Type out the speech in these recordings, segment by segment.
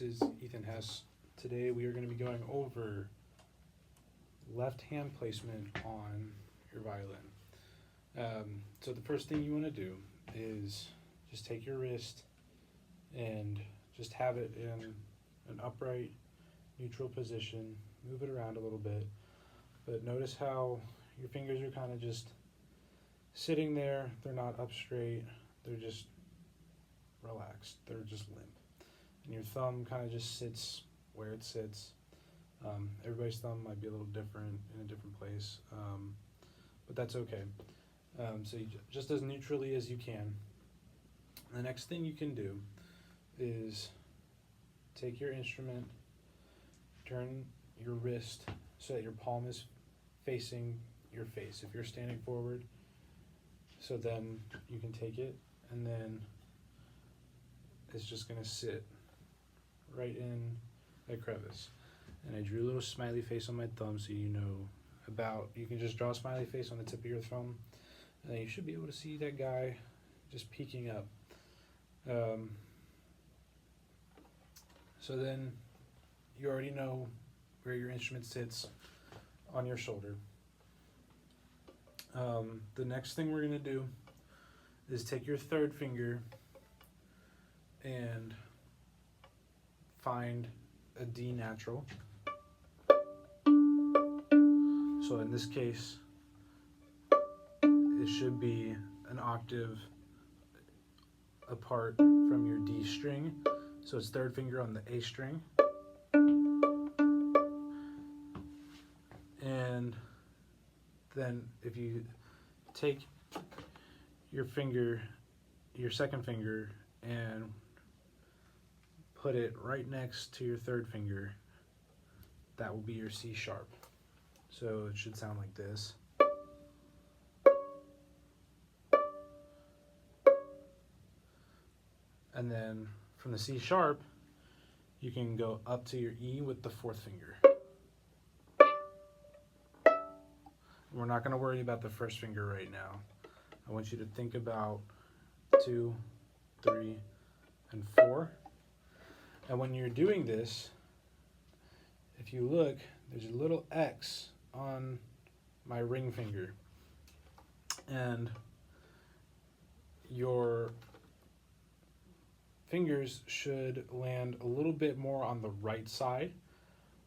this is Ethan Hess. Today we are going to be going over left hand placement on your violin. So the first thing you want to do is just take your wrist and just have it in an upright, neutral position. Move it around a little bit, but notice how your fingers are kind of just sitting there. They're not up straight, they're just relaxed, they're just limp. And your thumb kind of just sits where it sits. Everybody's thumb might be a little different in a different place, but that's okay. So you just as neutrally as you can. The next thing you can do is take your instrument, turn your wrist so that your palm is facing your face. If you're standing forward, so then you can take it, and then it's just going to sit right in that crevice. And I drew a little smiley face on my thumb so you know you can just draw a smiley face on the tip of your thumb, and then you should be able to see that guy just peeking up. So then you already know where your instrument sits on your shoulder. The next thing we're going to do is take your third finger and find a D natural. So in this case, it should be an octave apart from your D string. So it's third finger on the A string. And then if you take your second finger, and put it right next to your third finger, that will be your C sharp. So it should sound like this. And then from the C sharp, you can go up to your E with the fourth finger. We're not going to worry about the first finger right now. I want you to think about 2, 3, and 4. And when you're doing this, if you look, there's a little X on my ring finger. And your fingers should land a little bit more on the right side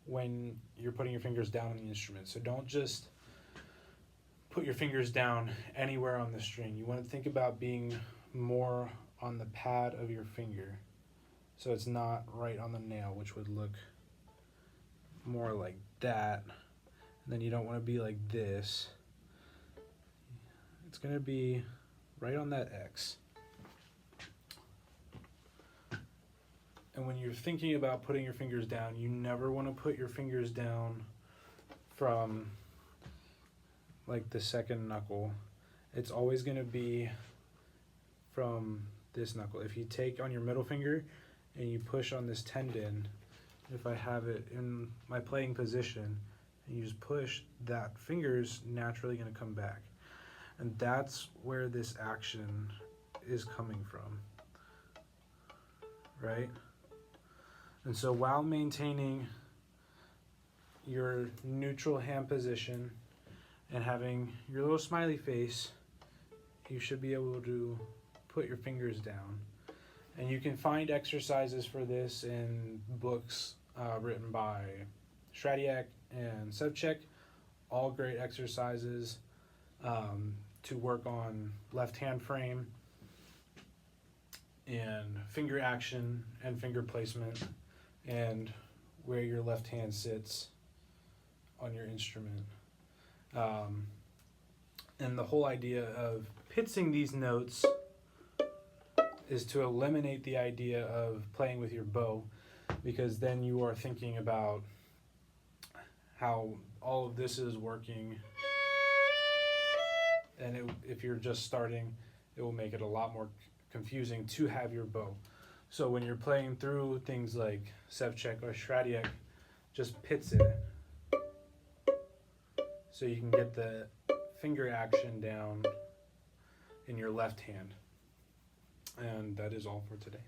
when you're putting your fingers down on the instrument. So don't just put your fingers down anywhere on the string. You want to think about being more on the pad of your finger, so it's not right on the nail, which would look more like that. And then you don't want to be like this. It's going to be right on that X. And when you're thinking about putting your fingers down, you never want to put your fingers down from like the second knuckle. It's always going to be from this knuckle. If you take on your middle finger and you push on this tendon, if I have it in my playing position, and you just push, that finger's naturally going to come back. And that's where this action is coming from, right? And so while maintaining your neutral hand position and having your little smiley face, you should be able to put your fingers down. And you can find exercises for this in books written by Stradiak and Sevchek, all great exercises to work on left hand frame and finger action and finger placement and where your left hand sits on your instrument. And the whole idea of pitching these notes is to eliminate the idea of playing with your bow, because then you are thinking about how all of this is working, and if you're just starting, it will make it a lot more confusing to have your bow. So when you're playing through things like Sevchek or Stradiak, just pits it so you can get the finger action down in your left hand. And that is all for today.